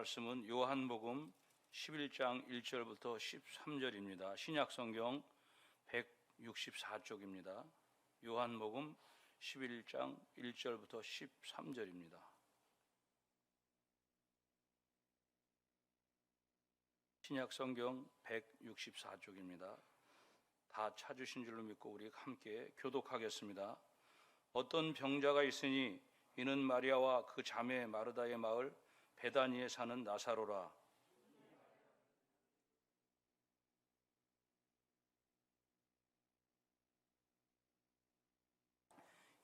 말씀은 요한복음 11장 1절부터 13절입니다. 신약성경 164쪽입니다. 요한복음 11장 1절부터 13절입니다. 신약성경 164쪽입니다. 다 찾으신 줄로 믿고 우리 함께 교독하겠습니다. 어떤 병자가 있으니 이는 마리아와 그 자매 마르다의 마을 베다니에 사는 나사로라.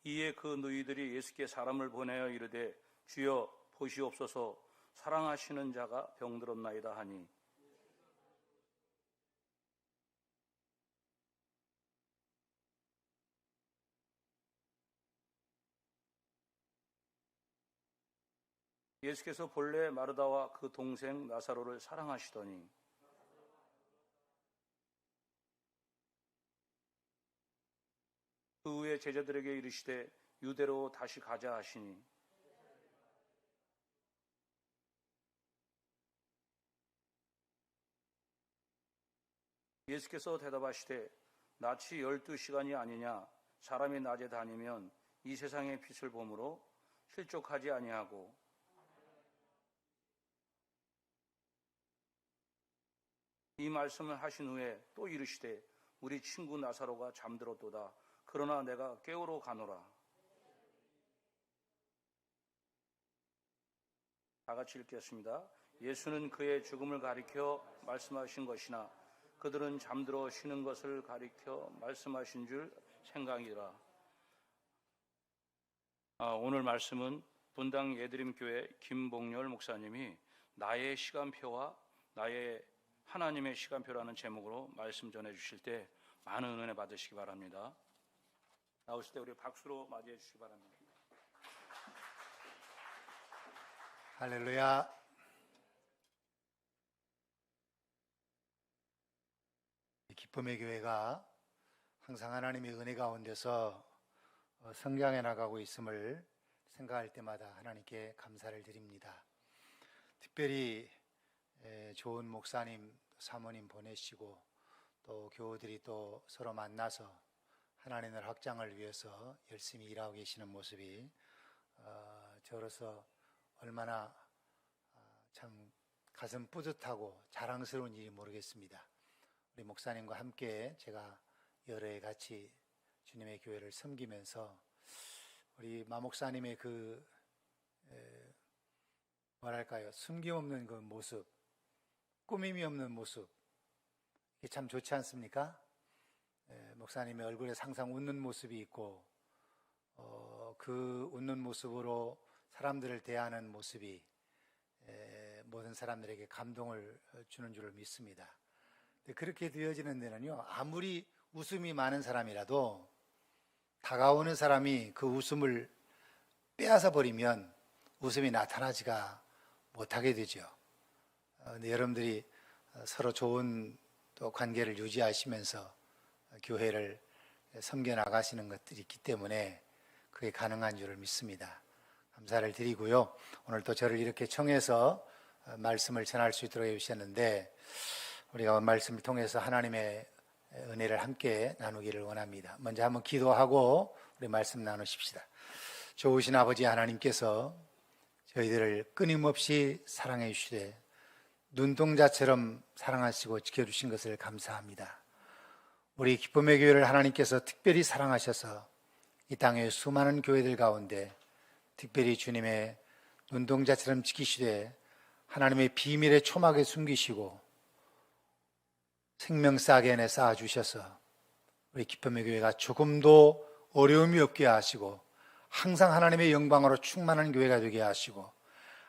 이에 그 너희들이 예수께 사람을 보내어 이르되 주여 보시옵소서 사랑하시는 자가 병들었나이다 하니 예수께서 본래 마르다와 그 동생 나사로를 사랑하시더니 그 후에 제자들에게 이르시되 유대로 다시 가자 하시니 예수께서 대답하시되 낯이 12시간이 아니냐. 사람이 낮에 다니면 이 세상의 빛을 보므로 실족하지 아니하고 이 말씀을 하신 후에 또 이르시되 우리 친구 나사로가 잠들었도다. 그러나 내가 깨우러 가노라. 다 같이 읽겠습니다. 예수는 그의 죽음을 가리켜 말씀하신 것이나 그들은 잠들어 쉬는 것을 가리켜 말씀하신 줄 생각이라. 오늘 말씀은 분당 예드림교회 김봉렬 목사님이 나의 시간표와 나의 하나님의 시간표라는 제목으로 말씀 전해 주실 때 많은 은혜 받으시기 바랍니다. 나오실 때 우리 박수로 맞이해 주시기 바랍니다. 할렐루야. 기쁨의 교회가 항상 하나님의 은혜 가운데서 성장해 나가고 있음을 생각할 때마다 하나님께 감사를 드립니다. 특별히 좋은 목사님, 사모님 보내시고 또 교우들이 또 서로 만나서 하나님의 나라 확장을 위해서 열심히 일하고 계시는 모습이 저로서 얼마나 참 가슴 뿌듯하고 자랑스러운 일이 모르겠습니다. 우리 목사님과 함께 제가 여러 해 같이 주님의 교회를 섬기면서 우리 마 목사님의 그 뭐랄까요, 숨김없는 그 모습, 꾸밈이 없는 모습, 이게 참 좋지 않습니까? 목사님의 얼굴에 항상 웃는 모습이 있고 그 웃는 모습으로 사람들을 대하는 모습이 모든 사람들에게 감동을 주는 줄을 믿습니다. 그렇게 되어지는 데는요, 아무리 웃음이 많은 사람이라도 다가오는 사람이 그 웃음을 빼앗아 버리면 웃음이 나타나지가 못하게 되죠. 여러분들이 서로 좋은 또 관계를 유지하시면서 교회를 섬겨 나가시는 것들이 있기 때문에 그게 가능한 줄을 믿습니다. 감사를 드리고요. 오늘 또 저를 이렇게 청해서 말씀을 전할 수 있도록 해주셨는데 우리가 말씀을 통해서 하나님의 은혜를 함께 나누기를 원합니다. 먼저 한번 기도하고 우리 말씀 나누십시다. 좋으신 아버지 하나님께서 저희들을 끊임없이 사랑해 주시되 눈동자처럼 사랑하시고 지켜주신 것을 감사합니다. 우리 기쁨의 교회를 하나님께서 특별히 사랑하셔서 이 땅의 수많은 교회들 가운데 특별히 주님의 눈동자처럼 지키시되 하나님의 비밀의 초막에 숨기시고 생명싸게 안에 쌓아주셔서 우리 기쁨의 교회가 조금도 어려움이 없게 하시고 항상 하나님의 영광으로 충만한 교회가 되게 하시고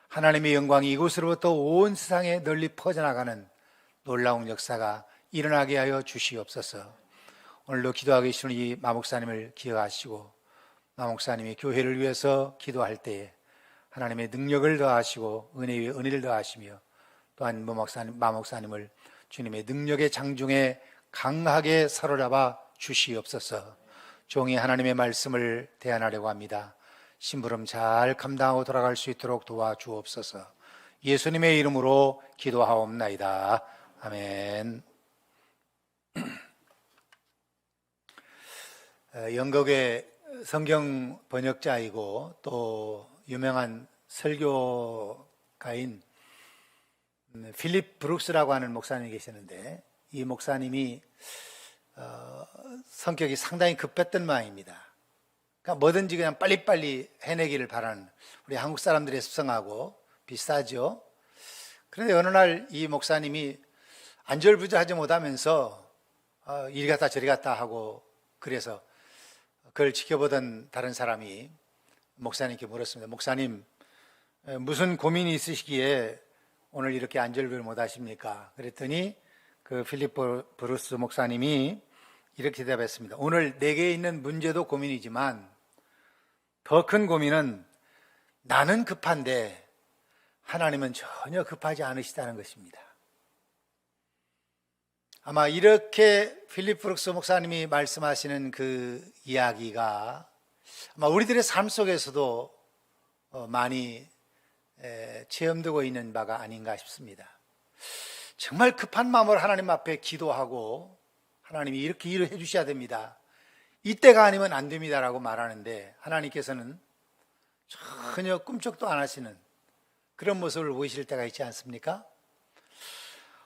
하나님의 영광이 이곳으로부터 온 세상에 널리 퍼져나가는 놀라운 역사가 일어나게 하여 주시옵소서. 오늘도 기도하고 계시는 이 마목사님을 기억하시고 마목사님이 교회를 위해서 기도할 때에 하나님의 능력을 더하시고 은혜 위에 은혜를 더하시며 또한 마목사님을 주님의 능력의 장중에 강하게 사로잡아 주시옵소서. 종이 하나님의 말씀을 대안하려고 합니다. 심부름 잘 감당하고 돌아갈 수 있도록 도와주옵소서. 예수님의 이름으로 기도하옵나이다. 아멘. 영국의 성경 번역자이고 또 유명한 설교가인 필립 브룩스라고 하는 목사님이 계시는데, 이 목사님이 성격이 상당히 급했던 모양입니다. 그러니까 뭐든지 그냥 빨리빨리 해내기를 바라는, 우리 한국 사람들의 습성하고 비슷하죠. 그런데 어느 날 이 목사님이 안절부절하지 못하면서 이리 갔다 저리 갔다 하고, 그래서 그걸 지켜보던 다른 사람이 목사님께 물었습니다. 목사님, 무슨 고민이 있으시기에 오늘 이렇게 안절부절 못하십니까? 그랬더니 그 필립 브루스 목사님이 이렇게 대답했습니다. 오늘 내게 있는 문제도 고민이지만 더 큰 고민은 나는 급한데 하나님은 전혀 급하지 않으시다는 것입니다. 아마 이렇게 필립 브룩스 목사님이 말씀하시는 그 이야기가 아마 우리들의 삶 속에서도 많이 체험되고 있는 바가 아닌가 싶습니다. 정말 급한 마음으로 하나님 앞에 기도하고 하나님이 이렇게 일을 해주셔야 됩니다, 이때가 아니면 안 됩니다라고 말하는데 하나님께서는 전혀 꿈쩍도 안 하시는 그런 모습을 보이실 때가 있지 않습니까?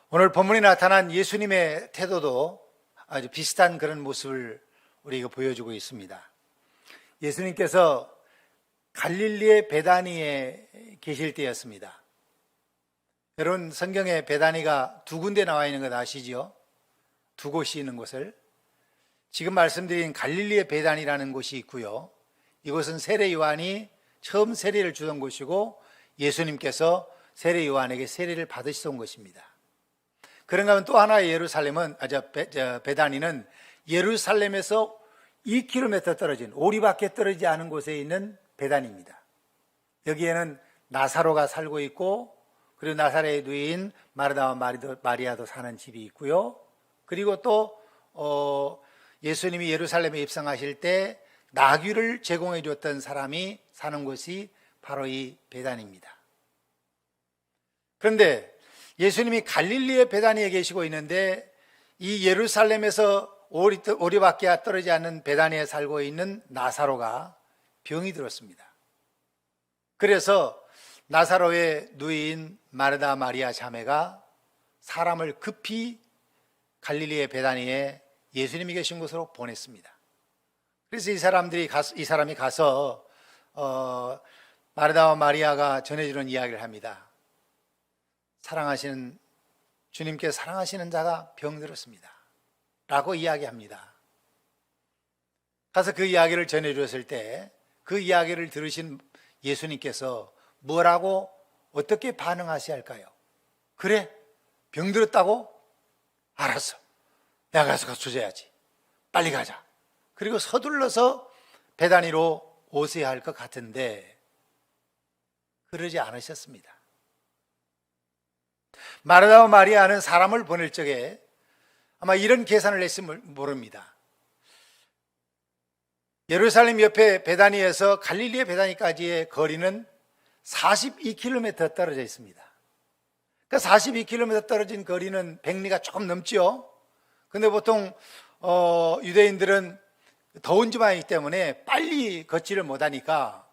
오늘 본문에 나타난 예수님의 태도도 아주 비슷한 그런 모습을 우리에게 보여주고 있습니다. 예수님께서 갈릴리의 베다니에 계실 때였습니다. 여러분, 성경에 베다니가 두 군데 나와 있는 것 아시죠? 두 곳이 있는 곳을. 지금 말씀드린 갈릴리의 베다니라는 곳이 있고요, 이곳은 세례 요한이 처음 세례를 주던 곳이고 예수님께서 세례 요한에게 세례를 받으시던 곳입니다. 그런가 하면 또 하나의 예루살렘은, 베다니는 예루살렘에서 2km 떨어진, 오리밖에 떨어지지 않은 곳에 있는 베다니입니다. 여기에는 나사로가 살고 있고, 그리고 나사렛의 누이인 마르다와 마리아도 사는 집이 있고요, 그리고 또 예수님이 예루살렘에 입성하실 때 나귀를 제공해 줬던 사람이 사는 곳이 바로 이 베다니입니다. 그런데 예수님이 갈릴리의 베다니에 계시고 있는데 이 예루살렘에서 오리밖에 떨어지지 않는 베다니에 살고 있는 나사로가 병이 들었습니다. 그래서 나사로의 누이인 마르다 마리아 자매가 사람을 급히 갈릴리의 베다니에 예수님이 계신 곳으로 보냈습니다. 그래서 이 사람이 가서 마르다와 마리아가 전해주는 이야기를 합니다. 사랑하시는 주님께 사랑하시는 자가 병들었습니다 라고 이야기합니다. 가서 그 이야기를 전해주었을 때 그 이야기를 들으신 예수님께서 뭐라고 어떻게 반응하셔야 할까요? 그래? 병들었다고? 알았어, 내가 가서 조져야지, 빨리 가자. 그리고 서둘러서 베다니로 오셔야 할 것 같은데 그러지 않으셨습니다. 마르다와 마리아는 사람을 보낼 적에 아마 이런 계산을 했으면 모릅니다. 예루살렘 옆에 베다니에서 갈릴리의 베다니까지의 거리는 42km 떨어져 있습니다. 그러니까 42km 떨어진 거리는 백리가 조금 넘죠. 그런데 보통 유대인들은 더운 지방이기 때문에 빨리 걷지를 못하니까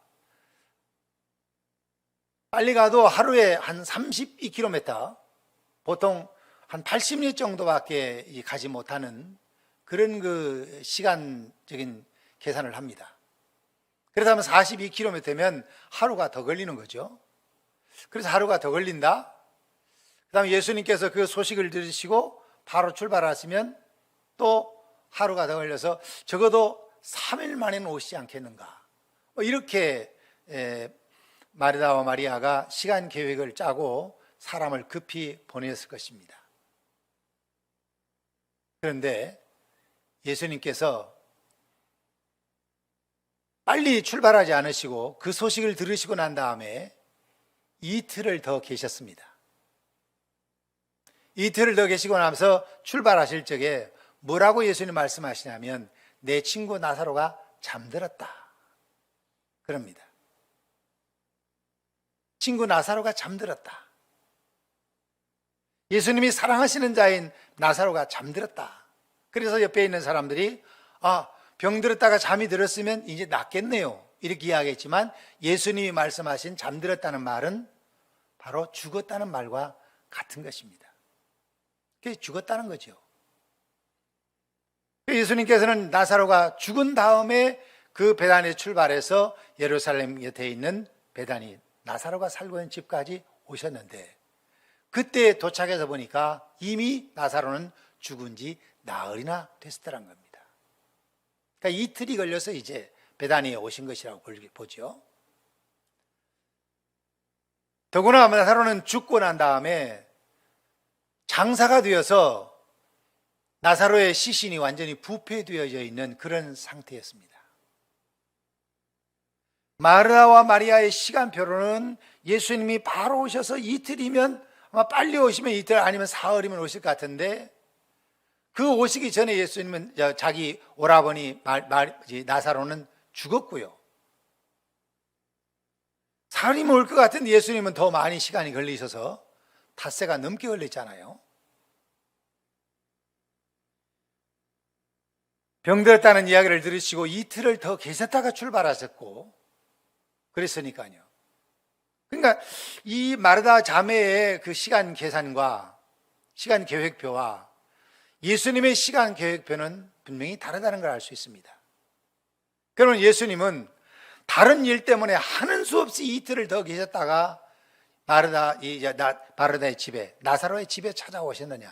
빨리 가도 하루에 한 32km, 보통 한 80리 정도밖에 가지 못하는 그런 그 시간적인 계산을 합니다. 그렇다면 42km면 하루가 더 걸리는 거죠. 그래서 하루가 더 걸린다. 그 다음에 예수님께서 그 소식을 들으시고 바로 출발하시면 또 하루가 더 걸려서 적어도 3일 만에는 오시지 않겠는가. 이렇게 마르다와 마리아가 시간 계획을 짜고 사람을 급히 보냈을 것입니다. 그런데 예수님께서 빨리 출발하지 않으시고 그 소식을 들으시고 난 다음에 이틀을 더 계셨습니다. 이틀을 더 계시고 나면서 출발하실 적에 뭐라고 예수님 말씀하시냐면 내 친구 나사로가 잠들었다 그럽니다. 친구 나사로가 잠들었다. 예수님이 사랑하시는 자인 나사로가 잠들었다. 그래서 옆에 있는 사람들이 병들었다가 잠이 들었으면 이제 낫겠네요, 이렇게 이야기했지만 예수님이 말씀하신 잠들었다는 말은 바로 죽었다는 말과 같은 것입니다. 그게 죽었다는 거죠. 예수님께서는 나사로가 죽은 다음에 그 베다니에 출발해서 예루살렘 곁에 있는 베다니, 나사로가 살고 있는 집까지 오셨는데, 그때 도착해서 보니까 이미 나사로는 죽은 지 나흘이나 됐었다는 겁니다. 그러니까 이틀이 걸려서 이제 베다니에 오신 것이라고 보죠. 더구나 나사로는 죽고 난 다음에 장사가 되어서 나사로의 시신이 완전히 부패되어져 있는 그런 상태였습니다. 마르다와 마리아의 시간표로는 예수님이 바로 오셔서 이틀이면, 아마 빨리 오시면 이틀 아니면 사흘이면 오실 것 같은데, 그 오시기 전에 예수님은 자기 오라버니 나사로는 죽었고요. 사흘이면 올 것 같은데 예수님은 더 많이 시간이 걸리셔서 닷새가 넘게 걸렸잖아요. 병들었다는 이야기를 들으시고 이틀을 더 계셨다가 출발하셨고 그랬으니까요. 그러니까 이 마르다 자매의 그 시간 계산과 시간 계획표와 예수님의 시간 계획표는 분명히 다르다는 걸 알 수 있습니다. 그러면 예수님은 다른 일 때문에 하는 수 없이 이틀을 더 계셨다가 마르다의 집에, 나사로의 집에 찾아오셨느냐?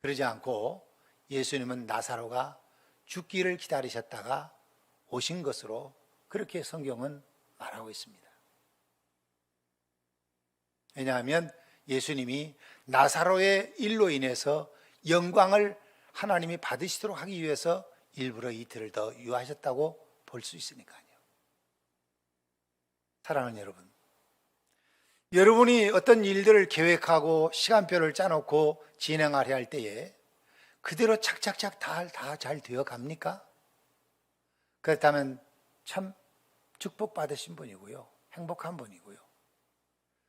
그러지 않고 예수님은 나사로가 죽기를 기다리셨다가 오신 것으로 그렇게 성경은 말하고 있습니다. 왜냐하면 예수님이 나사로의 일로 인해서 영광을 하나님이 받으시도록 하기 위해서 일부러 이틀을 더 유하셨다고 볼 수 있으니까요. 사랑하는 여러분, 여러분이 어떤 일들을 계획하고 시간표를 짜놓고 진행하려 할 때에 그대로 착착착 다 잘 되어 갑니까? 그렇다면 참 축복받으신 분이고요, 행복한 분이고요.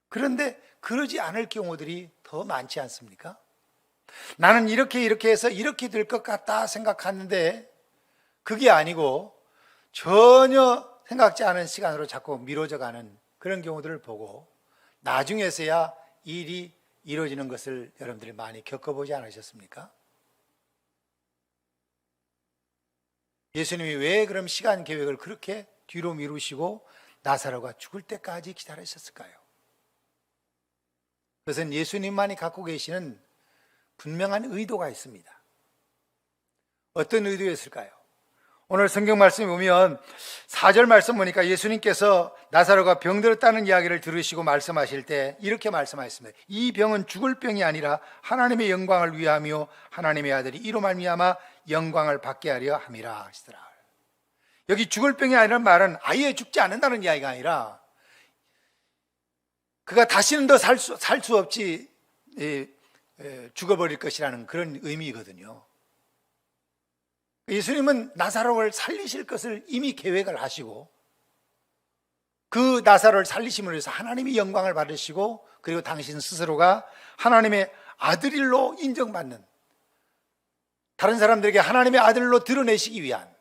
그런데 그러지 않을 경우들이 더 많지 않습니까? 나는 이렇게 해서 이렇게 될 것 같다 생각하는데 그게 아니고 전혀 생각지 않은 시간으로 자꾸 미뤄져 가는 그런 경우들을 보고 나중에서야 일이 이루어지는 것을 여러분들이 많이 겪어보지 않으셨습니까? 예수님이 왜 그럼 시간 계획을 그렇게 뒤로 미루시고 나사로가 죽을 때까지 기다리셨을까요? 그것은 예수님만이 갖고 계시는 분명한 의도가 있습니다. 어떤 의도였을까요? 오늘 성경 말씀에 보면 4절 말씀 보니까 예수님께서 나사로가 병들었다는 이야기를 들으시고 말씀하실 때 이렇게 말씀하셨습니다. 이 병은 죽을 병이 아니라 하나님의 영광을 위하며 하나님의 아들이 이로 말미암아 영광을 받게 하려 함이라 하시더라. 여기 죽을 병이 아니라는 말은 아예 죽지 않는다는 이야기가 아니라 그가 다시는 더 살 수 없이 죽어버릴 것이라는 그런 의미거든요. 예수님은 나사로를 살리실 것을 이미 계획을 하시고 그 나사로를 살리심으로 해서 하나님이 영광을 받으시고 그리고 당신 스스로가 하나님의 아들로 인정받는, 다른 사람들에게 하나님의 아들로 드러내시기 위한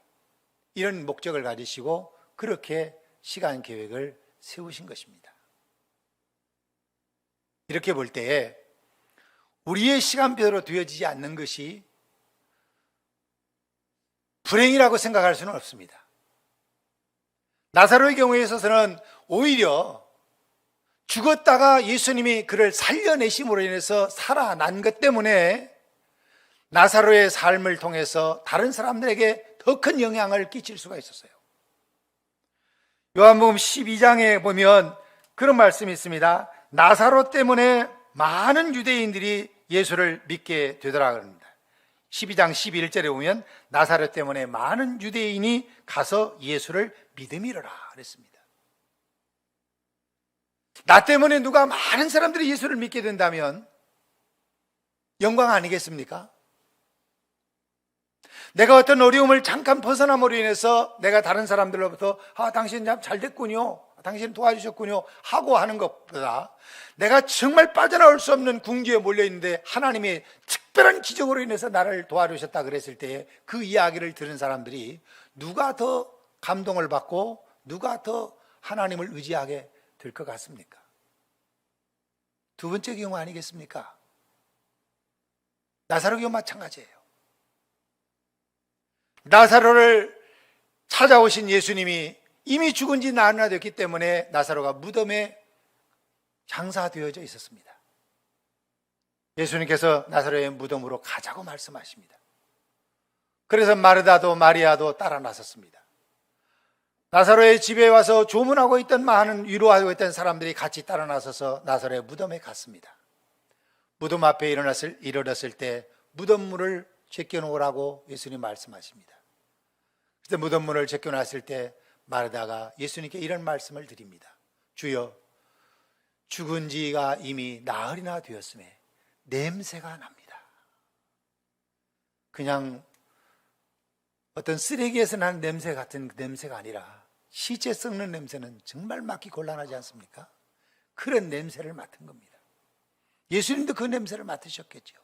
이런 목적을 가지시고 그렇게 시간 계획을 세우신 것입니다. 이렇게 볼 때에 우리의 시간표로 되어지지 않는 것이 불행이라고 생각할 수는 없습니다. 나사로의 경우에 있어서는 오히려 죽었다가 예수님이 그를 살려내심으로 인해서 살아난 것 때문에 나사로의 삶을 통해서 다른 사람들에게 더 큰 영향을 끼칠 수가 있었어요. 요한복음 12장에 보면 그런 말씀이 있습니다. 나사로 때문에 많은 유대인들이 예수를 믿게 되더라 그럽니다. 12장 11절에 보면 나사로 때문에 많은 유대인이 가서 예수를 믿음이로라 그랬습니다. 나 때문에 누가 많은 사람들이 예수를 믿게 된다면 영광 아니겠습니까? 내가 어떤 어려움을 잠깐 벗어남으로 인해서 내가 다른 사람들로부터 당신 참 잘 됐군요 당신 도와주셨군요 하고 하는 것보다 내가 정말 빠져나올 수 없는 궁지에 몰려있는데 하나님의 특별한 기적으로 인해서 나를 도와주셨다 그랬을 때 그 이야기를 들은 사람들이 누가 더 감동을 받고 누가 더 하나님을 의지하게 될 것 같습니까? 두 번째 경우 아니겠습니까? 나사로 경우 마찬가지예요. 나사로를 찾아오신 예수님이 이미 죽은 지 나흘이나 됐기 때문에 나사로가 무덤에 장사되어져 있었습니다. 예수님께서 나사로의 무덤으로 가자고 말씀하십니다. 그래서 마르다도 마리아도 따라 나섰습니다. 나사로의 집에 와서 조문하고 있던 많은 위로하고 있던 사람들이 같이 따라 나서서 나사로의 무덤에 갔습니다. 무덤 앞에 이르렀을 때 무덤문을 제껴놓으라고 예수님 말씀하십니다. 그때 무덤문을 제껴놨을 때 마르다가 예수님께 이런 말씀을 드립니다. 주여, 죽은 지가 이미 나흘이나 되었음에 냄새가 납니다. 그냥 어떤 쓰레기에서 나는 냄새 같은 냄새가 아니라 시체 썩는 냄새는 정말 맡기 곤란하지 않습니까? 그런 냄새를 맡은 겁니다. 예수님도 그 냄새를 맡으셨겠죠.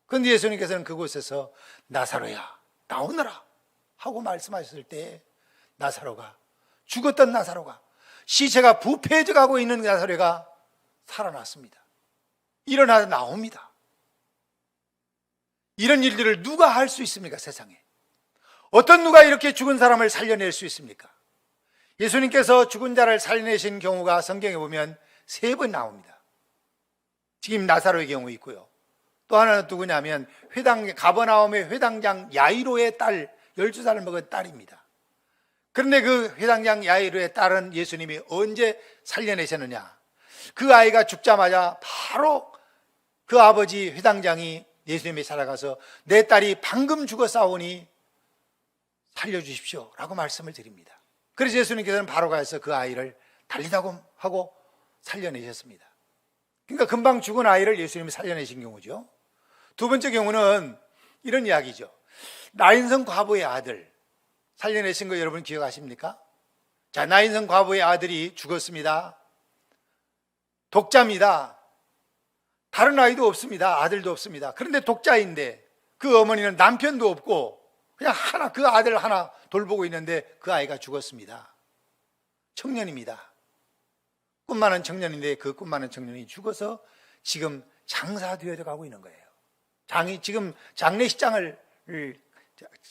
그런데 예수님께서는 그곳에서 나사로야 나오너라 하고 말씀하셨을 때 나사로가, 죽었던 나사로가, 시체가 부패해져 가고 있는 나사로가 살아났습니다. 일어나 나옵니다. 이런 일들을 누가 할 수 있습니까? 세상에 어떤 누가 이렇게 죽은 사람을 살려낼 수 있습니까? 예수님께서 죽은 자를 살려내신 경우가 성경에 보면 3번 나옵니다. 지금 나사로의 경우 있고요. 또 하나는 누구냐면 가버나움의 회당장 야이로의 딸, 12살을 먹은 딸입니다. 그런데 그 회당장 야이로의 딸은 예수님이 언제 살려내셨느냐? 그 아이가 죽자마자 바로 그 아버지 회당장이 예수님이 살아가서 내 딸이 방금 죽었사오니 살려주십시오 라고 말씀을 드립니다. 그래서 예수님께서는 바로 가서 그 아이를 달리다고 하고 살려내셨습니다. 그러니까 금방 죽은 아이를 예수님이 살려내신 경우죠. 두 번째 경우는 이런 이야기죠. 나인성 과부의 아들 살려내신 거 여러분 기억하십니까? 자, 나인성 과부의 아들이 죽었습니다. 독자입니다. 다른 아이도 없습니다. 아들도 없습니다. 그런데 독자인데 그 어머니는 남편도 없고 그냥 그 아들 하나 돌보고 있는데 그 아이가 죽었습니다. 청년입니다. 꿈 많은 청년인데 그 꿈 많은 청년이 죽어서 지금 장사되어 가고 있는 거예요. 지금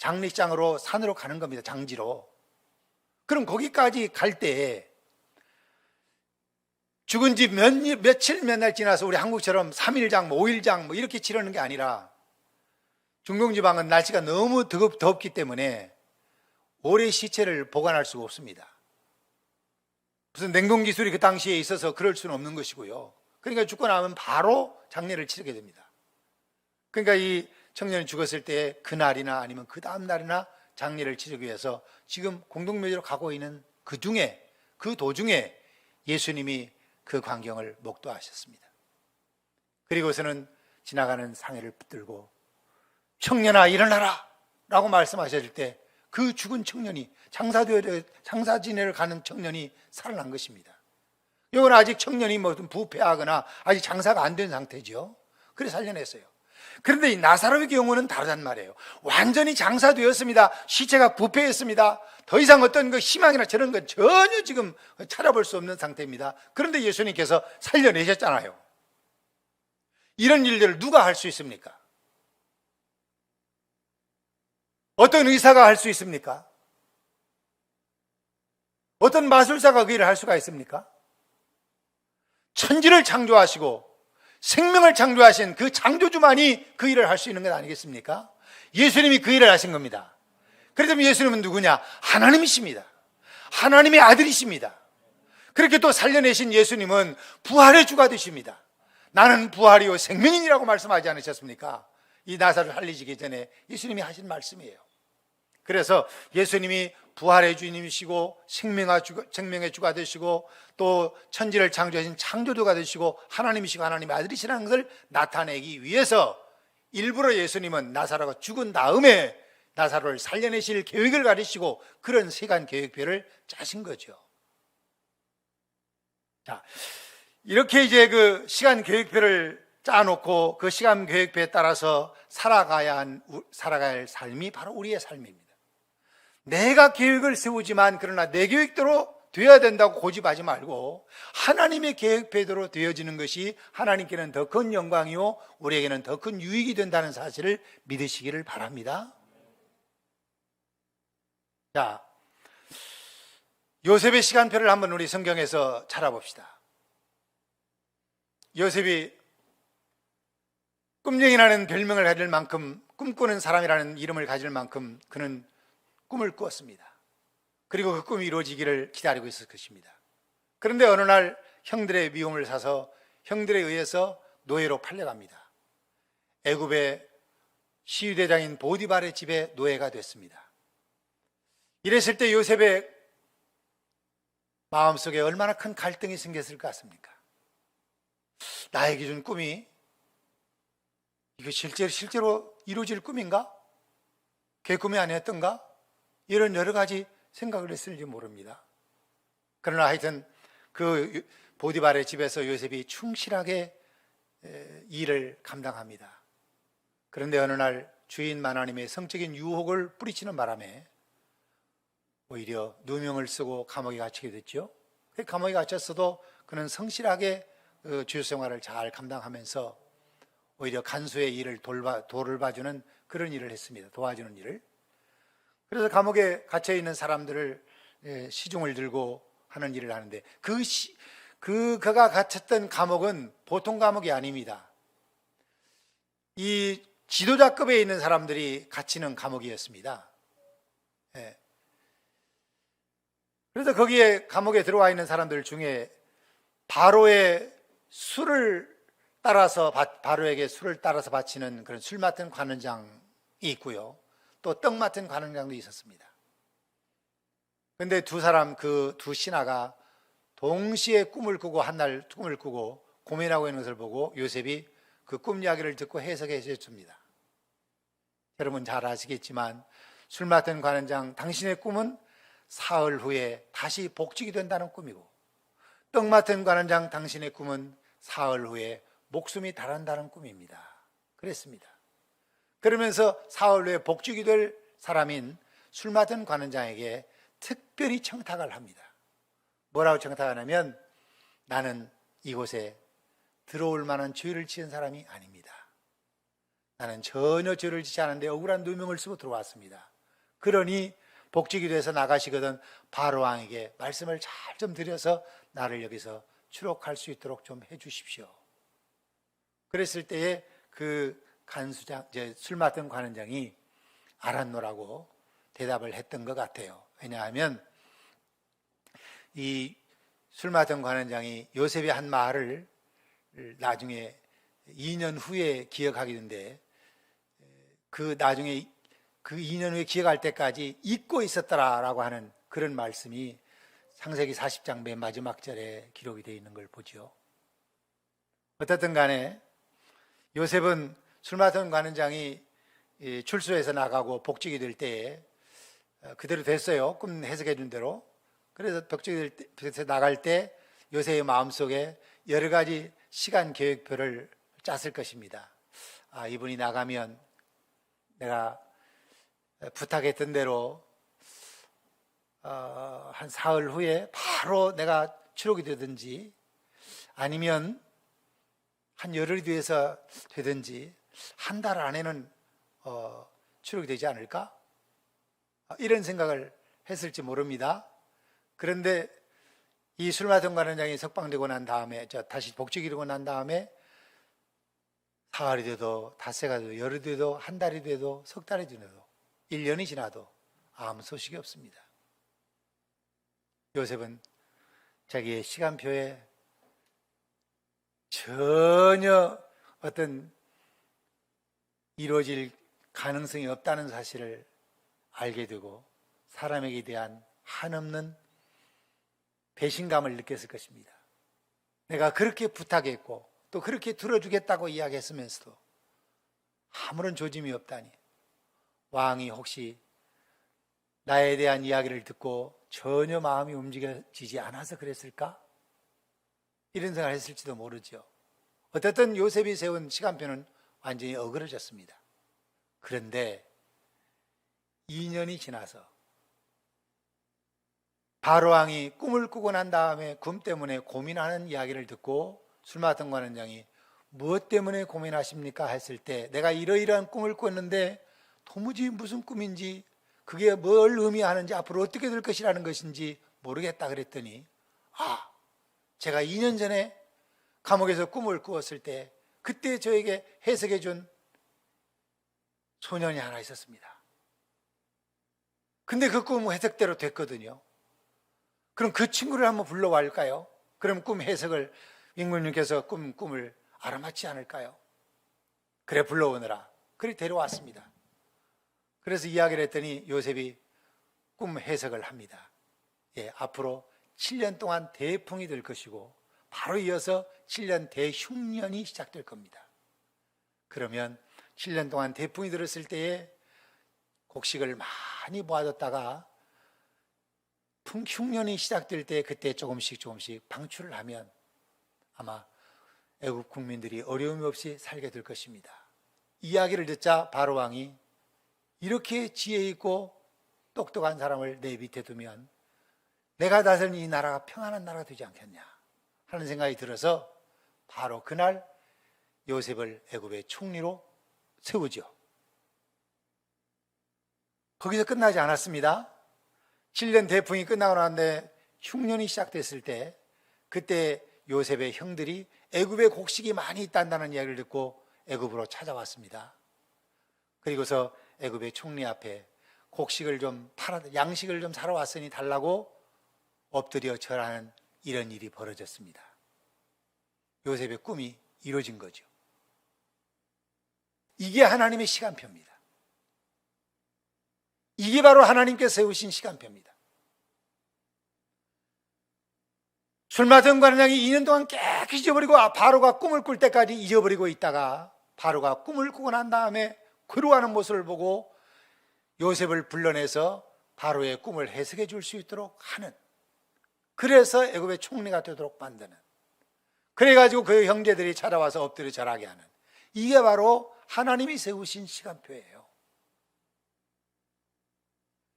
장례식장으로 산으로 가는 겁니다. 장지로. 그럼 거기까지 갈 때 죽은 지 며칠 몇 날 지나서 우리 한국처럼 3일장, 5일장 이렇게 치르는 게 아니라 중동지방은 날씨가 너무 덥기 때문에 오래 시체를 보관할 수가 없습니다. 무슨 냉동기술이 그 당시에 있어서 그럴 수는 없는 것이고요. 그러니까 죽고 나면 바로 장례를 치르게 됩니다. 그러니까 이 청년이 죽었을 때 그날이나 아니면 그 다음 날이나 장례를 치르기 위해서 지금 공동묘지로 가고 있는 그 도중에 예수님이 그 광경을 목도하셨습니다. 그리고서는 지나가는 상해를 붙들고 청년아 일어나라 라고 말씀하셨을 때 그 죽은 청년이 장사 지내러 가는 청년이 살아난 것입니다. 이건 아직 청년이 부패하거나 아직 장사가 안 된 상태죠. 그래서 살려냈어요. 그런데 이 나사로의 경우는 다르단 말이에요. 완전히 장사되었습니다. 시체가 부패했습니다. 더 이상 어떤 희망이나 저런 건 전혀 지금 찾아볼 수 없는 상태입니다. 그런데 예수님께서 살려내셨잖아요. 이런 일들을 누가 할 수 있습니까? 어떤 의사가 할 수 있습니까? 어떤 마술사가 그 일을 할 수가 있습니까? 천지를 창조하시고 생명을 창조하신 그 창조주만이 그 일을 할 수 있는 것 아니겠습니까? 예수님이 그 일을 하신 겁니다. 그렇다면 예수님은 누구냐? 하나님이십니다. 하나님의 아들이십니다. 그렇게 또 살려내신 예수님은 부활의 주가 되십니다. 나는 부활이요 생명이라고 말씀하지 않으셨습니까? 이 나사로를 살리시기 전에 예수님이 하신 말씀이에요. 그래서 예수님이 부활의 주님이시고 생명의 주가 되시고 또 천지를 창조하신 창조주가 되시고 하나님이시고 하나님의 아들이시라는 것을 나타내기 위해서 일부러 예수님은 나사로가 죽은 다음에 나사로를 살려내실 계획을 가리시고 그런 세간 계획표를 짜신 거죠. 자, 이렇게 이제 그 시간 계획표를 짜놓고 그 시간 계획표에 따라서 살아가야 할 삶이 바로 우리의 삶입니다. 내가 계획을 세우지만 그러나 내 계획대로 되어야 된다고 고집하지 말고 하나님의 계획표대로 되어지는 것이 하나님께는 더 큰 영광이요 우리에게는 더 큰 유익이 된다는 사실을 믿으시기를 바랍니다. 자, 요셉의 시간표를 한번 우리 성경에서 찾아봅시다. 요셉이 꿈쟁이라는 별명을 가질 만큼, 꿈꾸는 사람이라는 이름을 가질 만큼 그는 꿈을 꾸었습니다. 그리고 그 꿈이 이루어지기를 기다리고 있을 것입니다. 그런데 어느 날 형들의 미움을 사서 형들에 의해서 노예로 팔려갑니다. 애굽의 시위대장인 보디발의 집에 노예가 됐습니다. 이랬을 때 요셉의 마음속에 얼마나 큰 갈등이 생겼을 것 같습니까? 나에게 준 꿈이 이거 실제로 이루어질 꿈인가? 개꿈이 아니었던가? 이런 여러 가지 생각을 했을지 모릅니다. 그러나 하여튼 그 보디발의 집에서 요셉이 충실하게 일을 감당합니다. 그런데 어느 날 주인 하나님의 성적인 유혹을 뿌리치는 바람에 오히려 누명을 쓰고 감옥에 갇히게 됐죠. 감옥에 갇혔어도 그는 성실하게 주요 생활을 잘 감당하면서 오히려 간수의 일을 도를 봐주는 그런 일을 했습니다. 도와주는 일을. 그래서 감옥에 갇혀 있는 사람들을 시중을 들고 하는 일을 하는데 그가 갇혔던 감옥은 보통 감옥이 아닙니다. 이 지도자급에 있는 사람들이 갇히는 감옥이었습니다. 그래서 거기에 감옥에 들어와 있는 사람들 중에 바로의 술을 따라서 바로에게 술을 따라서 바치는 그런 술 맡은 관원장이 있고요. 또 떡 맡은 관원장도 있었습니다. 그런데 그 두 신하가 동시에 꿈을 꾸고 한날 꿈을 꾸고 고민하고 있는 것을 보고 요셉이 그 꿈 이야기를 듣고 해석해 줍니다. 여러분 잘 아시겠지만 술 맡은 관원장, 당신의 꿈은 사흘 후에 다시 복직이 된다는 꿈이고, 떡 맡은 관원장, 당신의 꿈은 사흘 후에 목숨이 달한다는 꿈입니다. 그랬습니다. 그러면서 사흘 후에 복직이 될 사람인 술 맡은 관원장에게 특별히 청탁을 합니다. 뭐라고 청탁하냐면, 나는 이곳에 들어올 만한 죄를 지은 사람이 아닙니다. 나는 전혀 죄를 짓지 않은데 억울한 누명을 쓰고 들어왔습니다. 그러니 복직이 돼서 나가시거든 바로 왕에게 말씀을 잘 좀 드려서 나를 여기서 추록할 수 있도록 좀 해주십시오. 그랬을 때에 그 술 맡은 관원장이 알았노라고 대답을 했던 것 같아요. 왜냐하면 이 술 맡은 관원장이 요셉이 한 말을 나중에 2년 후에 기억하게 되는데, 나중에 그 2년 후에 기억할 때까지 잊고 있었더라라고 하는 그런 말씀이 창세기 40장 맨 마지막 절에 기록이 되어 있는 걸 보죠. 어떻든 간에 요셉은 술 맡은 관원장이 출소해서 나가고 복직이 될 때에 그대로 됐어요. 꿈 해석해 준 대로. 그래서 복직이 돼서 나갈 때 요셉의 마음속에 여러 가지 시간 계획표를 짰을 것입니다. 이분이 나가면 내가 부탁했던 대로 한 사흘 후에 바로 내가 추록이 되든지, 아니면 한 열흘이 뒤에서 되든지 한 달 안에는 추록이 되지 않을까? 이런 생각을 했을지 모릅니다. 그런데 이 술 맡은 관원장이 석방되고 난 다음에, 다시 복직이 되고 난 다음에 사흘이 돼도 닷새가 돼도 열흘이 돼도 한 달이 돼도 석 달이 지나도 1년이 지나도 아무 소식이 없습니다. 요셉은 자기의 시간표에 전혀 어떤 이루어질 가능성이 없다는 사실을 알게 되고 사람에게 대한 한없는 배신감을 느꼈을 것입니다. 내가 그렇게 부탁했고 또 그렇게 들어주겠다고 이야기했으면서도 아무런 조짐이 없다니, 왕이 혹시 나에 대한 이야기를 듣고 전혀 마음이 움직여지지 않아서 그랬을까? 이런 생각을 했을지도 모르죠. 어쨌든 요셉이 세운 시간표는 완전히 어그러졌습니다. 그런데 2년이 지나서 바로 왕이 꿈을 꾸고 난 다음에 꿈 때문에 고민하는 이야기를 듣고 술 맡은 관원장이 무엇 때문에 고민하십니까? 했을 때 내가 이러이러한 꿈을 꿨는데 도무지 무슨 꿈인지 그게 뭘 의미하는지 앞으로 어떻게 될 것이라는 것인지 모르겠다 그랬더니 제가 2년 전에 감옥에서 꿈을 꾸었을 때 그때 저에게 해석해 준 소년이 하나 있었습니다. 근데 그 꿈은 해석대로 됐거든요. 그럼 그 친구를 한번 불러와 할까요? 그럼 꿈 해석을 임금님께서 꿈을 알아맞지 않을까요? 그래 불러오느라 그래 데려왔습니다. 그래서 이야기를 했더니 요셉이 꿈 해석을 합니다. 앞으로 7년 동안 대풍이 될 것이고 바로 이어서 7년 대흉년이 시작될 겁니다. 그러면 7년 동안 대풍이 들었을 때에 곡식을 많이 모아뒀다가 흉년이 시작될 때 그때 조금씩 방출을 하면 아마 애굽 국민들이 어려움이 없이 살게 될 것입니다. 이야기를 듣자 바로 왕이 이렇게 지혜 있고 똑똑한 사람을 내 밑에 두면 내가 다스리는 이 나라가 평안한 나라가 되지 않겠냐 하는 생각이 들어서 바로 그날 요셉을 애굽의 총리로 세우죠. 거기서 끝나지 않았습니다. 7년 대풍이 끝나고 나는데 흉년이 시작됐을 때 그때 요셉의 형들이 애굽에 곡식이 많이 있다는 이야기를 듣고 애굽으로 찾아왔습니다. 그리고서 애굽의 총리 앞에 곡식을 좀 양식을 좀 사러 왔으니 달라고 엎드려 절하는 이런 일이 벌어졌습니다. 요셉의 꿈이 이루어진 거죠. 이게 하나님의 시간표입니다. 이게 바로 하나님께서 세우신 시간표입니다. 술 맡은 관원장이 2년 동안 깨끗이 잊어버리고 바로가 꿈을 꿀 때까지 잊어버리고 있다가 바로가 꿈을 꾸고 난 다음에 괴로워하는 모습을 보고 요셉을 불러내서 바로의 꿈을 해석해 줄 수 있도록 하는, 그래서 애굽의 총리가 되도록 만드는, 그래가지고 그 형제들이 찾아와서 엎드려 절하게 하는, 이게 바로 하나님이 세우신 시간표예요.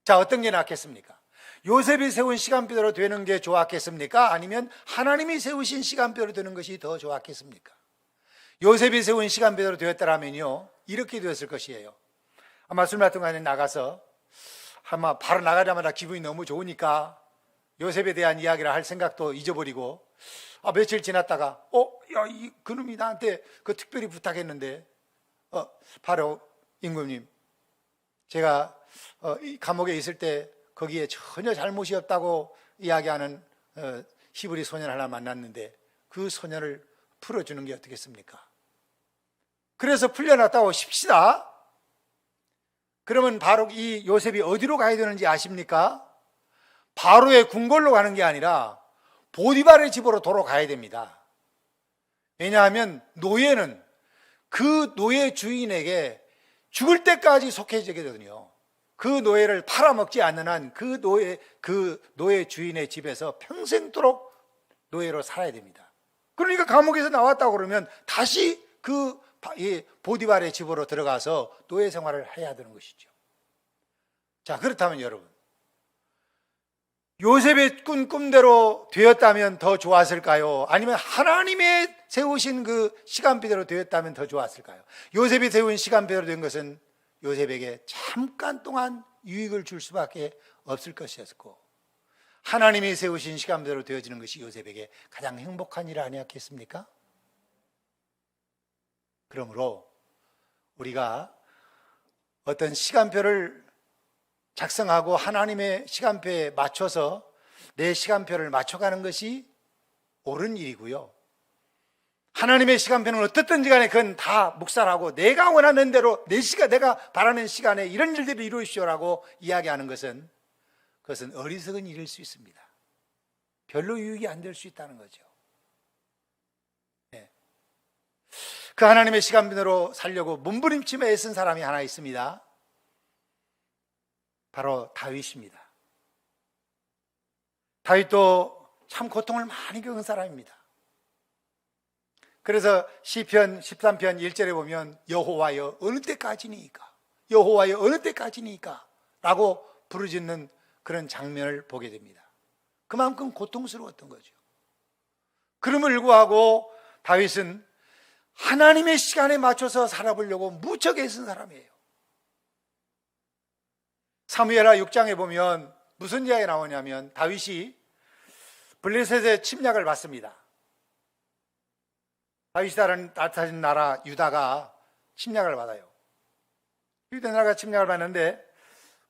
자, 어떤 게 낫겠습니까? 요셉이 세운 시간표대로 되는 게 좋았겠습니까? 아니면 하나님이 세우신 시간표로 되는 것이 더 좋았겠습니까? 요셉이 세운 시간표대로 되었더라면요 이렇게 되었을 것이에요. 아마 술 맡은 관에 나가서 아마 바로 나가자마자 기분이 너무 좋으니까 요셉에 대한 이야기를 할 생각도 잊어버리고 며칠 지났다가 그놈이 나한테 그 특별히 부탁했는데 바로 임금님, 제가 이 감옥에 있을 때 거기에 전혀 잘못이 없다고 이야기하는 히브리 소년 하나 만났는데 그 소년을 풀어주는 게 어떻겠습니까? 그래서 풀려났다고 칩시다. 그러면 바로 이 요셉이 어디로 가야 되는지 아십니까? 바로의 궁궐로 가는 게 아니라 보디발의 집으로 도로 가야 됩니다. 왜냐하면 노예는 그 노예 주인에게 죽을 때까지 속해지거든요. 그 노예를 팔아먹지 않는 한 그 노예 주인의 집에서 평생도록 노예로 살아야 됩니다. 그러니까 감옥에서 나왔다고 그러면 다시 그 보디발의 집으로 들어가서 노예 생활을 해야 되는 것이죠. 자, 그렇다면 여러분, 요셉의 꾼 꿈대로 되었다면 더 좋았을까요? 아니면 하나님의 세우신 그 시간표대로 되었다면 더 좋았을까요? 요셉이 세운 시간표대로 된 것은 요셉에게 잠깐 동안 유익을 줄 수밖에 없을 것이었고, 하나님이 세우신 시간대로 되어지는 것이 요셉에게 가장 행복한 일 아니었겠습니까? 그러므로 우리가 어떤 시간표를 작성하고 하나님의 시간표에 맞춰서 내 시간표를 맞춰가는 것이 옳은 일이고요, 하나님의 시간표는 어떻든지 간에 그건 다 묵살하고 내가 원하는 대로 내가 바라는 시간에 이런 일들을 이루십시오라고 이야기하는 것은 그것은 어리석은 일일 수 있습니다. 별로 유익이 안 될 수 있다는 거죠. 그 하나님의 시간표대로 살려고 몸부림치며 애쓴 사람이 하나 있습니다. 바로 다윗입니다. 다윗도 참 고통을 많이 겪은 사람입니다. 그래서 시편 13편 1절에 보면 여호와여 어느 때까지니까, 여호와여 어느 때까지니까 라고 부르짖는 그런 장면을 보게 됩니다. 그만큼 고통스러웠던 거죠. 그럼을 불구하고 다윗은 하나님의 시간에 맞춰서 살아보려고 무척 애쓴 사람이에요. 사무엘하 6장에 보면 무슨 이야기가 나오냐면 다윗이 블레셋의 침략을 받습니다. 다윗이 다스린 나라 유다가 침략을 받아요. 유다 나라가 침략을 받는데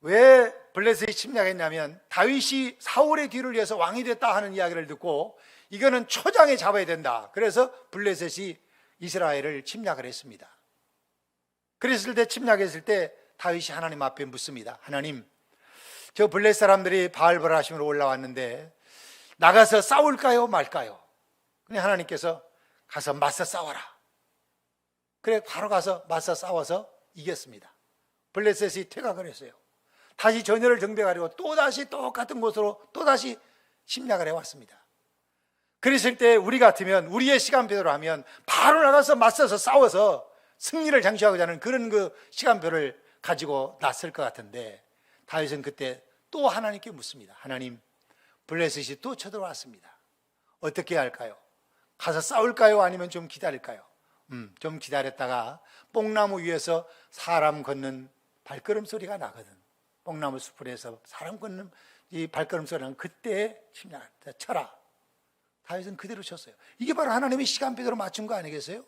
왜 블레셋이 침략했냐면 다윗이 사울의 뒤를 이어서 왕이 됐다 하는 이야기를 듣고 이거는 초장에 잡아야 된다. 그래서 블레셋이 이스라엘을 침략을 했습니다. 그랬을 때 침략했을 때 다윗이 하나님 앞에 묻습니다. 하나님, 저 블레셋 사람들이 바알바라심으로 올라왔는데 나가서 싸울까요 말까요? 근데 하나님께서 가서 맞서 싸워라. 그래 바로 가서 맞서 싸워서 이겼습니다. 블레셋이 퇴각을 했어요. 다시 전열을 정비하려고 또다시 똑같은 곳으로 또다시 침략을 해왔습니다. 그랬을 때 우리 같으면 우리의 시간표대로 하면 바로 나가서 맞서서 싸워서 승리를 장취하고자 하는 그런 그 시간표를 가지고 났을 것 같은데 다윗은 그때 또 하나님께 묻습니다. 하나님, 블레셋이 또 쳐들어왔습니다. 어떻게 해야 할까요? 가서 싸울까요? 아니면 좀 기다릴까요? 좀 기다렸다가 뽕나무 위에서 사람 걷는 발걸음 소리가 나거든. 뽕나무 숲에서 사람 걷는 이 발걸음 소리가 나면 그때 침략 쳐라. 다윗은 그대로 쳤어요. 이게 바로 하나님의 시간표대로 맞춘 거 아니겠어요?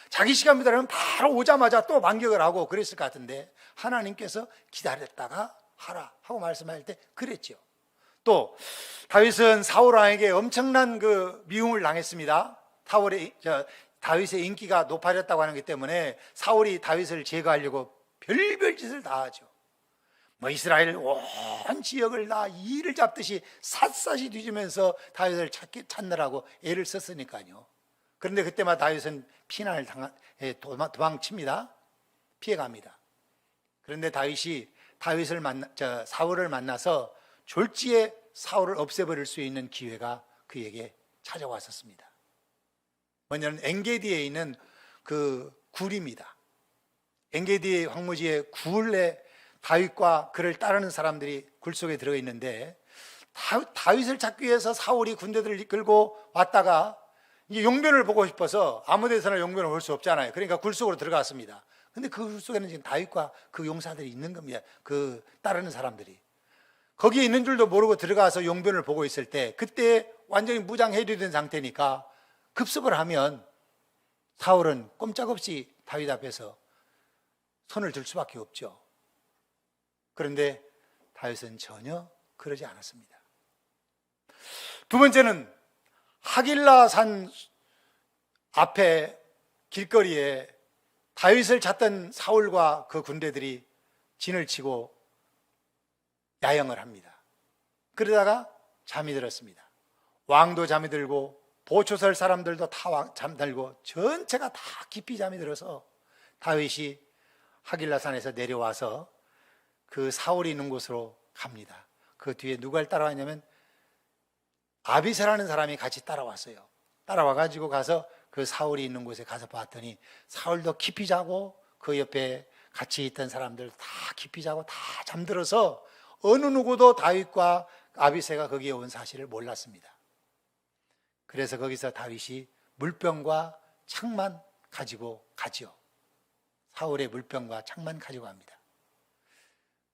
자기 시간표대로는 바로 오자마자 또 반격을 하고 그랬을 것 같은데 하나님께서 기다렸다가 하라 하고 말씀할 때 그랬죠. 또 다윗은 사울 왕에게 엄청난 그 미움을 당했습니다. 다윗의 인기가 높아졌다고 하는 것 때문에 사울이 다윗을 제거하려고 별별 짓을 다 하죠. 뭐 이스라엘 온 지역을 다 이를 잡듯이 샅샅이 뒤지면서 다윗을 찾느라고 애를 썼으니까요. 그런데 그때마다 다윗은 피난을 도망칩니다. 피해갑니다. 그런데 다윗이 사울을 만나서 졸지에 사울을 없애버릴 수 있는 기회가 그에게 찾아왔었습니다. 뭐냐면 엔게디에 있는 그 굴입니다. 엔게디 황무지의 굴에 다윗과 그를 따르는 사람들이 굴 속에 들어가 있는데 다윗을 찾기 위해서 사울이 군대들을 이끌고 왔다가 이제 용변을 보고 싶어서 아무 데서나 용변을 볼 수 없잖아요. 그러니까 굴 속으로 들어갔습니다. 근데 그 굴 속에는 지금 다윗과 그 용사들이 있는 겁니다. 그 따르는 사람들이. 거기에 있는 줄도 모르고 들어가서 용변을 보고 있을 때 그때 완전히 무장해제된 상태니까 급습을 하면 사울은 꼼짝없이 다윗 앞에서 손을 들 수밖에 없죠. 그런데 다윗은 전혀 그러지 않았습니다. 두 번째는 하길라 산 앞에 길거리에 다윗을 찾던 사울과 그 군대들이 진을 치고 야영을 합니다. 그러다가 잠이 들었습니다. 왕도 잠이 들고 보초설 사람들도 다 잠들고 전체가 다 깊이 잠이 들어서 다윗이 하길라 산에서 내려와서 그 사울이 있는 곳으로 갑니다. 그 뒤에 누가 따라왔냐면 아비새라는 사람이 같이 따라왔어요. 따라와가지고 가서 그 사울이 있는 곳에 가서 봤더니 사울도 깊이 자고 그 옆에 같이 있던 사람들 다 깊이 자고 다 잠들어서 어느 누구도 다윗과 아비새가 거기에 온 사실을 몰랐습니다. 그래서 거기서 다윗이 물병과 창만 가지고 가죠. 사울의 물병과 창만 가지고 갑니다.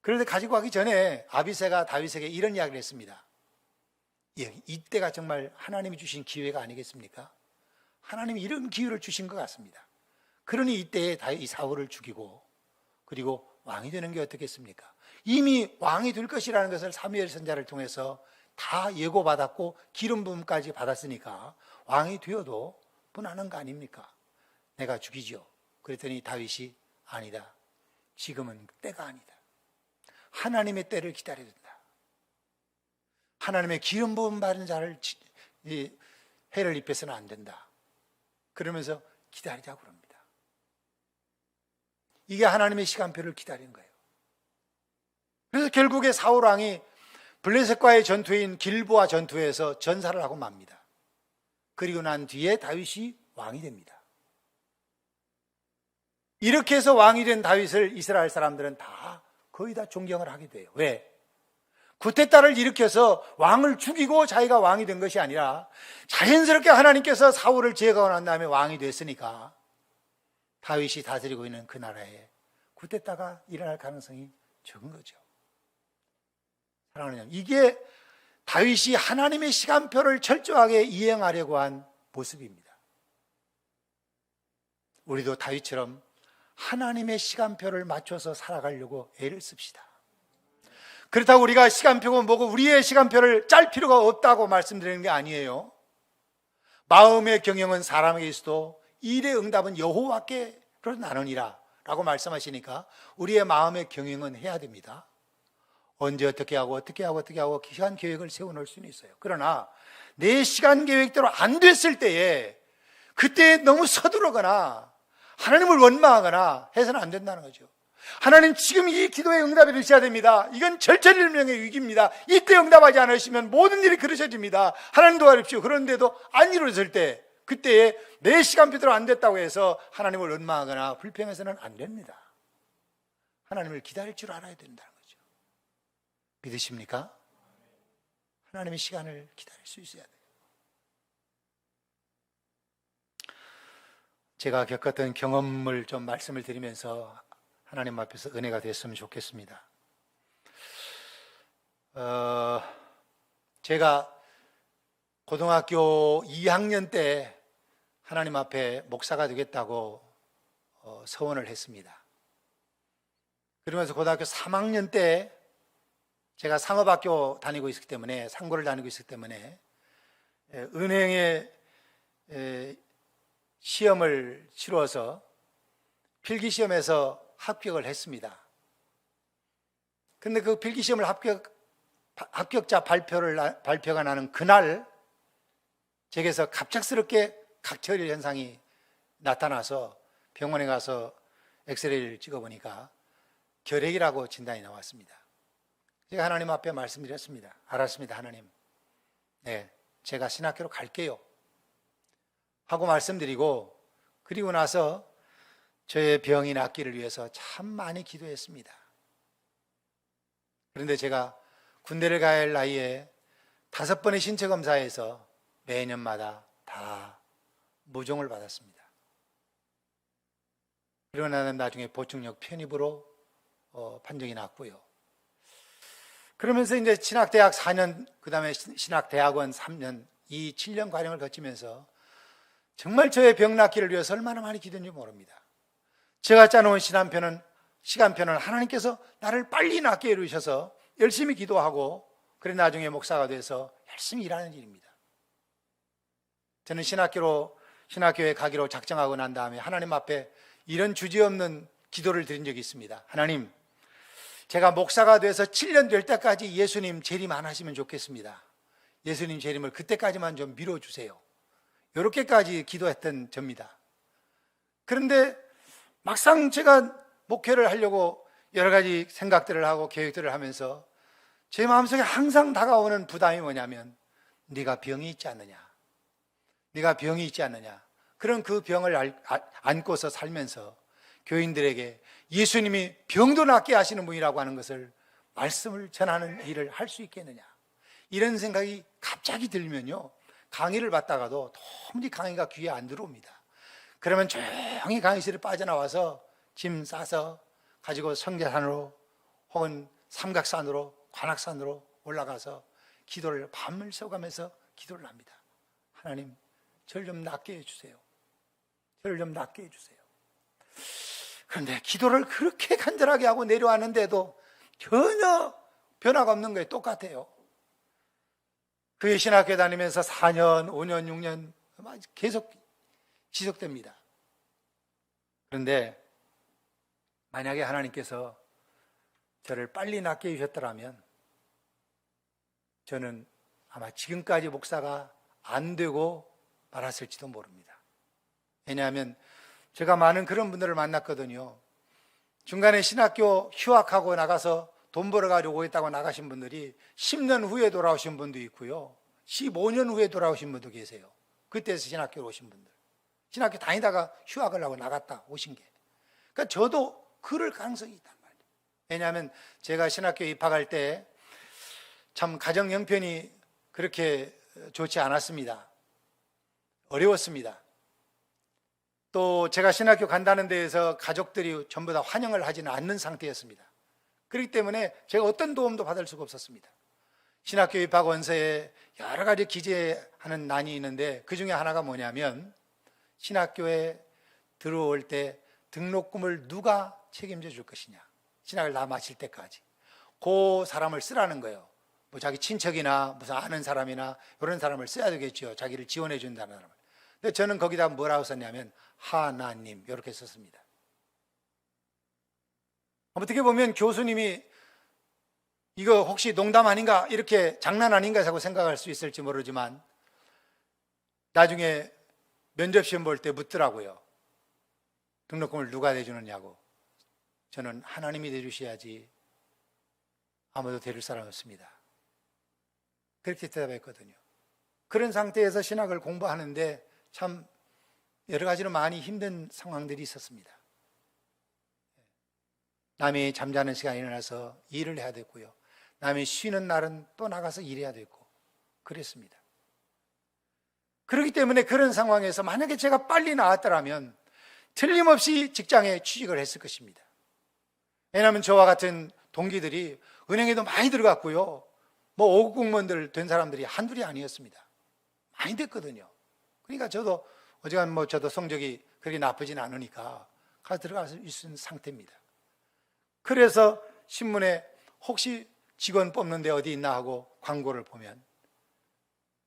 그런데 가지고 가기 전에 아비새가 다윗에게 이런 이야기를 했습니다. 이때가 정말 하나님이 주신 기회가 아니겠습니까? 하나님이 이런 기회를 주신 것 같습니다. 그러니 이때에 이 사울을 죽이고 그리고 왕이 되는 게 어떻겠습니까? 이미 왕이 될 것이라는 것을 사무엘 선지자를 통해서 다 예고받았고 기름 부음까지 받았으니까 왕이 되어도 분하는 거 아닙니까? 내가 죽이죠. 그랬더니 다윗이 아니다. 지금은 때가 아니다. 하나님의 때를 기다려야 된다. 하나님의 기름 부음 받은 자를 해를 입혀서는 안 된다. 그러면서 기다리자고 그럽니다. 이게 하나님의 시간표를 기다린 거예요. 그래서 결국에 사울 왕이 블레셋과의 전투인 길보아 전투에서 전사를 하고 맙니다. 그리고 난 뒤에 다윗이 왕이 됩니다. 이렇게 해서 왕이 된 다윗을 이스라엘 사람들은 거의 다 존경을 하게 돼요. 왜? 구테타를 일으켜서 왕을 죽이고 자기가 왕이 된 것이 아니라 자연스럽게 하나님께서 사울을 제거하고 난 다음에 왕이 됐으니까 다윗이 다스리고 있는 그 나라에 구테타가 일어날 가능성이 적은 거죠. 사랑하는 여러분, 이게 다윗이 하나님의 시간표를 철저하게 이행하려고 한 모습입니다. 우리도 다윗처럼 하나님의 시간표를 맞춰서 살아가려고 애를 씁시다. 그렇다고 우리가 시간표고 뭐고 우리의 시간표를 짤 필요가 없다고 말씀드리는 게 아니에요. 마음의 경영은 사람에게 있어도 일의 응답은 여호와께로 나누니라 라고 말씀하시니까 우리의 마음의 경영은 해야 됩니다. 언제 어떻게 하고 시간 계획을 세워놓을 수는 있어요. 그러나 내 시간 계획대로 안 됐을 때에 그때 너무 서두르거나 하나님을 원망하거나 해서는 안 된다는 거죠. 하나님, 지금 이 기도의 응답이 되셔야 됩니다. 이건 절체절명의 위기입니다. 이때 응답하지 않으시면 모든 일이 그러셔집니다. 하나님 도와주십시오. 그런데도 안 이루어질 때, 그때에 내 시간표대로 안 됐다고 해서 하나님을 원망하거나 불평해서는 안 됩니다. 하나님을 기다릴 줄 알아야 된다는 거죠. 믿으십니까? 하나님의 시간을 기다릴 수 있어야 돼요. 제가 겪었던 경험을 좀 말씀을 드리면서 하나님 앞에서 은혜가 됐으면 좋겠습니다. 제가 고등학교 2학년 때 하나님 앞에 목사가 되겠다고 서원을 했습니다. 그러면서 고등학교 3학년 때 제가 상업학교 다니고 있었기 때문에, 상고를 다니고 있었기 때문에 은행에 시험을 치러서 필기시험에서 합격을 했습니다. 근데 그 필기시험을 합격자 발표가 나는 그날 제게서 갑작스럽게 각처리 현상이 나타나서 병원에 가서 엑스레이를 찍어보니까 결핵이라고 진단이 나왔습니다. 제가 하나님 앞에 말씀드렸습니다. 알았습니다, 하나님. 네, 제가 신학교로 갈게요 하고 말씀드리고, 그리고 나서 저의 병이 낫기를 위해서 참 많이 기도했습니다. 그런데 제가 군대를 가야 할 나이에 5번의 신체검사에서 매년마다 다 무종을 받았습니다. 그러고 나는 나중에 보충역 편입으로 판정이 났고요. 그러면서 이제 신학대학 4년, 그 다음에 신학대학원 3년, 이 7년 과정을 거치면서 정말 저의 병 낫기를 위해서 얼마나 많이 기도했는지 모릅니다. 제가 짜놓은 시간표는 하나님께서 나를 빨리 낫게 이루셔서 열심히 기도하고, 그래 나중에 목사가 돼서 열심히 일하는 일입니다. 저는 신학교에 가기로 작정하고 난 다음에 하나님 앞에 이런 주제없는 기도를 드린 적이 있습니다. 하나님, 제가 목사가 돼서 7년 될 때까지 예수님 재림 안 하시면 좋겠습니다. 예수님 재림을 그때까지만 좀 미뤄주세요. 이렇게까지 기도했던 접니다. 그런데 막상 제가 목회를 하려고 여러 가지 생각들을 하고 계획들을 하면서 제 마음속에 항상 다가오는 부담이 뭐냐면, 네가 병이 있지 않느냐, 네가 병이 있지 않느냐. 그런 그 병을 안고서 살면서 교인들에게 예수님이 병도 낫게 하시는 분이라고 하는 것을, 말씀을 전하는 일을 할 수 있겠느냐, 이런 생각이 갑자기 들면요, 강의를 받다가도 도무지 강의가 귀에 안 들어옵니다. 그러면 조용히 강의실을 빠져나와서 짐 싸서 가지고 성계산으로 혹은 삼각산으로, 관악산으로 올라가서 기도를 밤을 새워가면서 기도를 합니다. 하나님, 저를 좀 낫게 해주세요. 저를 좀 낫게 해주세요. 그런데 기도를 그렇게 간절하게 하고 내려왔는데도 전혀 변화가 없는 거예요. 똑같아요. 그 신학교 다니면서 4년, 5년, 6년 계속 지속됩니다. 그런데 만약에 하나님께서 저를 빨리 낫게 해주셨더라면 저는 아마 지금까지 목사가 안 되고 말았을지도 모릅니다. 왜냐하면 제가 많은 그런 분들을 만났거든요. 중간에 신학교 휴학하고 나가서 돈 벌어가지고 오겠다고 나가신 분들이 10년 후에 돌아오신 분도 있고요, 15년 후에 돌아오신 분도 계세요. 그때서 신학교로 오신 분들, 신학교 다니다가 휴학을 하고 나갔다 오신 게. 그러니까 저도 그럴 가능성이 있단 말이에요. 왜냐하면 제가 신학교에 입학할 때 참 가정 형편이 그렇게 좋지 않았습니다. 어려웠습니다. 또 제가 신학교 간다는 데에서 가족들이 전부 다 환영을 하지는 않는 상태였습니다. 그렇기 때문에 제가 어떤 도움도 받을 수가 없었습니다. 신학교 입학 원서에 여러 가지 기재하는 난이 있는데 그 중에 하나가 뭐냐면 신학교에 들어올 때 등록금을 누가 책임져 줄 것이냐, 신학을 다 마칠 때까지 그 사람을 쓰라는 거예요. 뭐 자기 친척이나 무슨 아는 사람이나 이런 사람을 써야 되겠죠. 자기를 지원해 준다는 사람을. 근데 저는 거기다 뭐라고 썼냐면 하나님 이렇게 썼습니다. 어떻게 보면 교수님이 이거 혹시 농담 아닌가, 이렇게 장난 아닌가 하고 생각할 수 있을지 모르지만 나중에 면접시험 볼 때 묻더라고요. 등록금을 누가 대주느냐고. 저는 하나님이 대주셔야지 아무도 대줄 사람 없습니다. 그렇게 대답했거든요. 그런 상태에서 신학을 공부하는데 참 여러 가지로 많이 힘든 상황들이 있었습니다. 남이 잠자는 시간에 일어나서 일을 해야 됐고요. 남이 쉬는 날은 또 나가서 일해야 됐고 그랬습니다. 그렇기 때문에 그런 상황에서 만약에 제가 빨리 나왔더라면 틀림없이 직장에 취직을 했을 것입니다. 왜냐하면 저와 같은 동기들이 은행에도 많이 들어갔고요. 뭐 5급 공무원들 된 사람들이 한둘이 아니었습니다. 많이 됐거든요. 그러니까 저도 어지간 뭐 저도 성적이 그렇게 나쁘진 않으니까 가서 들어갈 수 있는 상태입니다. 그래서 신문에 혹시 직원 뽑는데 어디 있나 하고 광고를 보면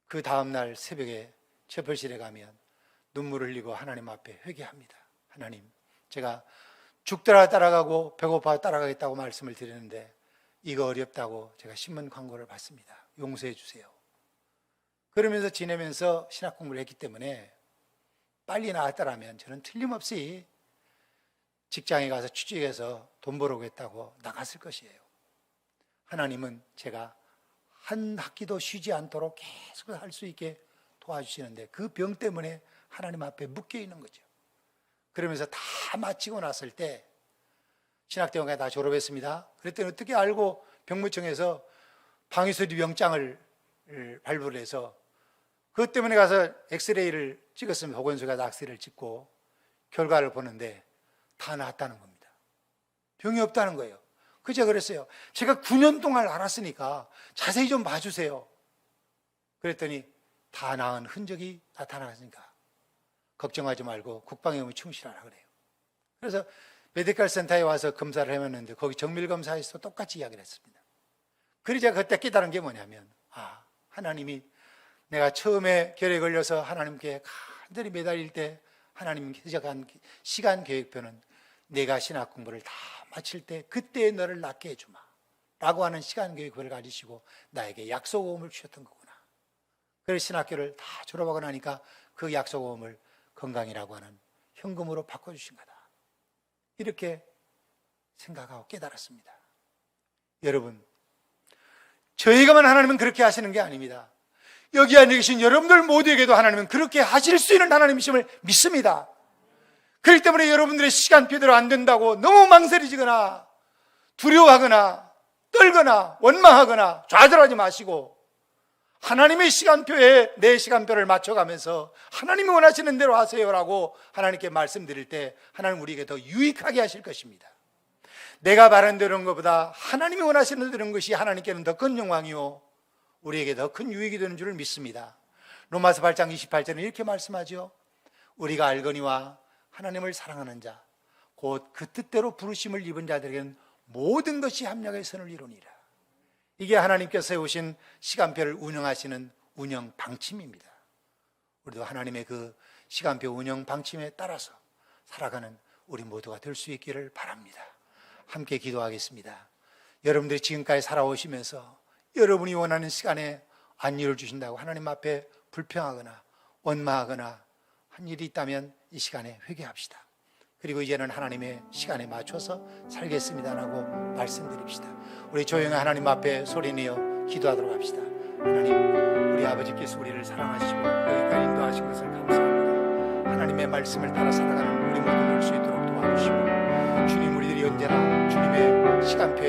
그 다음날 새벽에 체벌실에 가면 눈물을 흘리고 하나님 앞에 회개합니다. 하나님, 제가 죽더라 따라가고 배고파 따라가겠다고 말씀을 드리는데 이거 어렵다고 제가 신문 광고를 봤습니다. 용서해 주세요. 그러면서 지내면서 신학 공부를 했기 때문에 빨리 나왔더라면 저는 틀림없이 직장에 가서 취직해서 돈 벌어오겠다고 나갔을 것이에요. 하나님은 제가 한 학기도 쉬지 않도록 계속 할 수 있게 도와주시는데 그 병 때문에 하나님 앞에 묶여 있는 거죠. 그러면서 다 마치고 났을 때 신학대원까지 다 졸업했습니다. 그랬더니 어떻게 알고 병무청에서 방위수리 병장을 발부를 해서 그것 때문에 가서 엑스레이를 찍었습니다. 보건소에 가서 엑스레이를 찍고 결과를 보는데 다 나았다는 겁니다. 병이 없다는 거예요. 그저 그랬어요. 제가 9년 동안 알았으니까 자세히 좀 봐주세요. 그랬더니 다 나은 흔적이 나타나니까 걱정하지 말고 국방에 오면 충실하라 그래요. 그래서 메디컬 센터에 와서 검사를 해봤는데 거기 정밀검사에서 똑같이 이야기를 했습니다. 그래서 제가 그때 깨달은 게 뭐냐면 하나님이 내가 처음에 결에 걸려서 하나님께 간절히 매달릴 때 하나님 제작한 시간 계획표는 내가 신학 공부를 다 마칠 때 그때 너를 낫게 해주마 라고 하는 시간 계획표를 가지시고 나에게 약속오음을 주셨던 거구나. 그래서 신학교를 다 졸업하고 나니까 그 약속오음을 건강이라고 하는 현금으로 바꿔주신 거다. 이렇게 생각하고 깨달았습니다. 여러분, 저희가만 하나님은 그렇게 하시는 게 아닙니다. 여기 앉아 계신 여러분들 모두에게도 하나님은 그렇게 하실 수 있는 하나님이심을 믿습니다. 그렇기 때문에 여러분들의 시간표대로 안 된다고 너무 망설이지거나 두려워하거나 떨거나 원망하거나 좌절하지 마시고 하나님의 시간표에 내 시간표를 맞춰가면서 하나님이 원하시는 대로 하세요라고 하나님께 말씀드릴 때 하나님 우리에게 더 유익하게 하실 것입니다. 내가 바른 대로 하는 것보다 하나님이 원하시는 대로 하는 것이 하나님께는 더 큰 영광이요 우리에게 더 큰 유익이 되는 줄을 믿습니다. 로마서 8장 28절은 이렇게 말씀하죠. 우리가 알거니와 하나님을 사랑하는 자 곧 그 뜻대로 부르심을 입은 자들에게는 모든 것이 합력의 선을 이루니라. 이게 하나님께서 세우신 시간표를 운영하시는 운영 방침입니다. 우리도 하나님의 그 시간표 운영 방침에 따라서 살아가는 우리 모두가 될 수 있기를 바랍니다. 함께 기도하겠습니다. 여러분들이 지금까지 살아오시면서 여러분이 원하는 시간에 안 이루어 주신다고 하나님 앞에 불평하거나 원망하거나 한 일이 있다면 이 시간에 회개합시다. 그리고 이제는 하나님의 시간에 맞춰서 살겠습니다라고 말씀드립시다. 우리 조용히 하나님 앞에 소리내어 기도하도록 합시다. 하나님, 우리 아버지께서 우리를 사랑하시고 여기까지 인도하신 것을 감사합니다. 하나님의 말씀을 따라 살아가는 우리 모두 될 수 있도록 도와주시고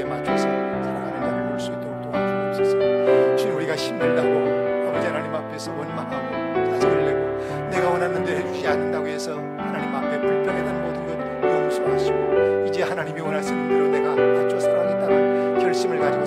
기도에 맞춰서 살아가는 자를 볼 수 있도록 도와주옵소서. 주님, 우리가 힘들다고 아버지 하나님 앞에서 원망하고 자성을 내고 내가 원하는 대로 해주지 않는다고 해서 하나님 앞에 불평하는 모든 것 용서하시고 이제 하나님이 원하시는 대로 내가 맞춰 살아가겠다는 결심을 가지고